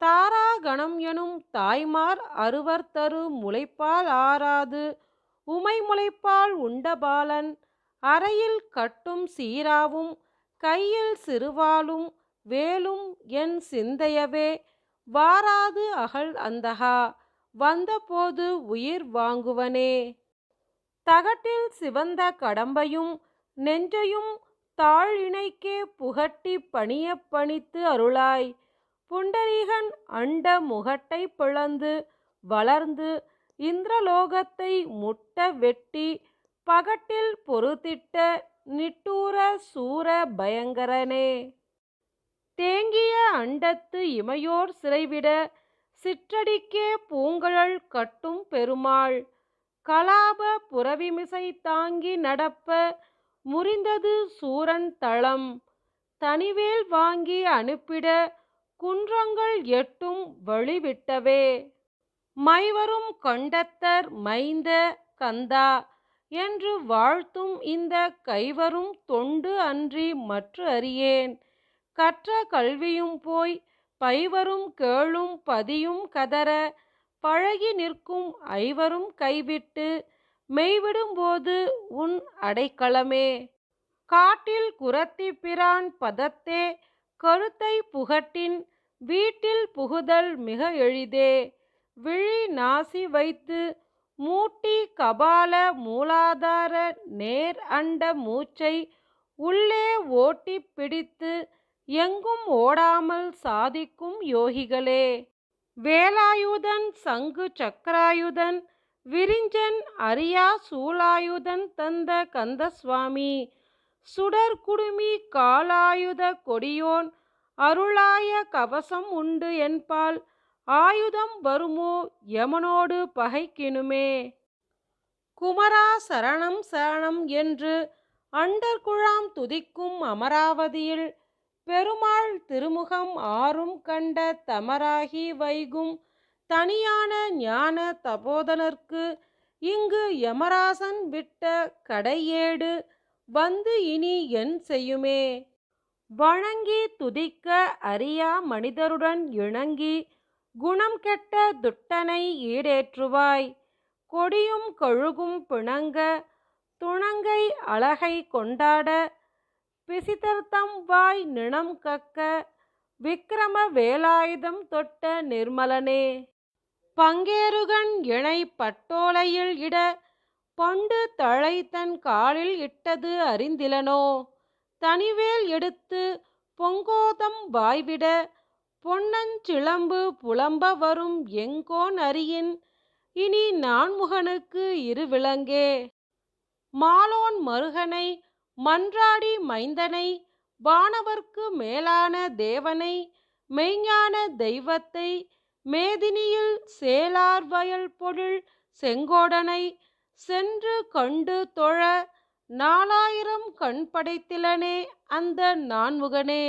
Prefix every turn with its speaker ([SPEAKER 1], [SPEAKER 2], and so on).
[SPEAKER 1] தாரா கணம் எனும் தாய்மார் அறுவர் தரு முலைப்பால் ஆராது உமை முலைப்பால் உண்டபாலன் அறையில் கட்டும் சீராவும் கையில் சிறுவாளும் வேலும் என் சிந்தையவே வாராது அகல் அந்தகா வந்தபோது உயிர் வாங்குவனே. தகட்டில் சிவந்த கடம்பையும் நெஞ்சையும் தாழ் இணைக்கே புகட்டிப் பணியப் பணித்து அருளாய். புண்டரீகன் அண்ட முகட்டைப் பிளந்து வளர்ந்து இந்திரலோகத்தை முட்ட வெட்டி பகட்டில் பொருதிட்ட நிட்டூர சூர பயங்கரனே. தேங்கிய அண்டத்து இமையோர் சிறைவிட சிற்றடிக்கே பூங்கழல் கட்டும் பெருமாள் கலாப புரவிமிசை தாங்கி நடப்ப முறிந்தது சூரன் தளம் தனிவேல் வாங்கி அனுப்பிட குன்றங்கள் எட்டும் வழிவிட்டவே. மைவரும் கண்டத்தர் மைந்த கந்தா என்று வாழ்த்தும் இந்த கைவரும் தொண்டு அன்றி மற்று அறியேன். கற்ற கல்வியும் போய் பைவரும் கேளும் பதியும் கதற பழகி நிற்கும் ஐவரும் கைவிட்டு மெய்விடும்போது உன் அடைக்கலமே. காட்டில் குறத்தி பிரான் பதத்தே கருத்தை புகட்டின் வீட்டில் புகுதல் மிக எளிதே. விழி நாசி வைத்து மூட்டி கபால மூலாதார நேர் அண்ட மூச்சை உள்ளே ஓட்டிப் பிடித்து எங்கும் ஓடாமல் சாதிக்கும் யோகிகளே. வேலாயுதன் சங்கு சக்கராயுதன் விரிஞ்சன் அரியா சூலாயுதன் தந்த கந்தசுவாமி சுடர் குடுமி காலாயுத கொடியோன் அருளாய கவசம் உண்டு என்பால் ஆயுதம் வருமோ யமனோடு பகைக்கினுமே. குமரா சரணம் சரணம் என்று அண்டர்குழாம் துதிக்கும் அமராவதியில் பெருமாள் திருமுகம் ஆறும் கண்ட தமராகி வைகும் தனியான ஞான தபோதனர்க்கு இங்கு யமராசன் விட்ட கடையேடு வந்து இனி என் செய்யுமே. வணங்கி துதிக்க அறியா மனிதருடன் இணங்கி குணம் கெட்ட துட்டனை ஈடேற்றுவாய். கொடியும் கழுகும் பிணங்க துணங்கை அழகை கொண்டாட பிசிதர்தம் வாய் நிணம் கக்க விக்கிரம வேலாயுதம் தொட்ட நிர்மலனே. பங்கேருகன் இணை பட்டோலையில் இட பண்டு தழை தன் காலில் இட்டது அறிந்திலனோ. தனிவேல் எடுத்து பொங்கோதம் வாய்விட பொன்னஞ்சிலம்பு புலம்ப வரும் எங்கோன் அறியின் இனி நான்முகனுக்கு இருவிலங்கே. மாலோன் மருகனை மன்றாடி மைந்தனை வானவர்க்கு மேலான தேவனை மெய்ஞான தெய்வத்தை மேதினியில் சேலார் வயல் பொழில் செங்கோடனை சென்று கண்டு தொழ 4000 கண் படைத்திலனே அந்த நான்முகனே.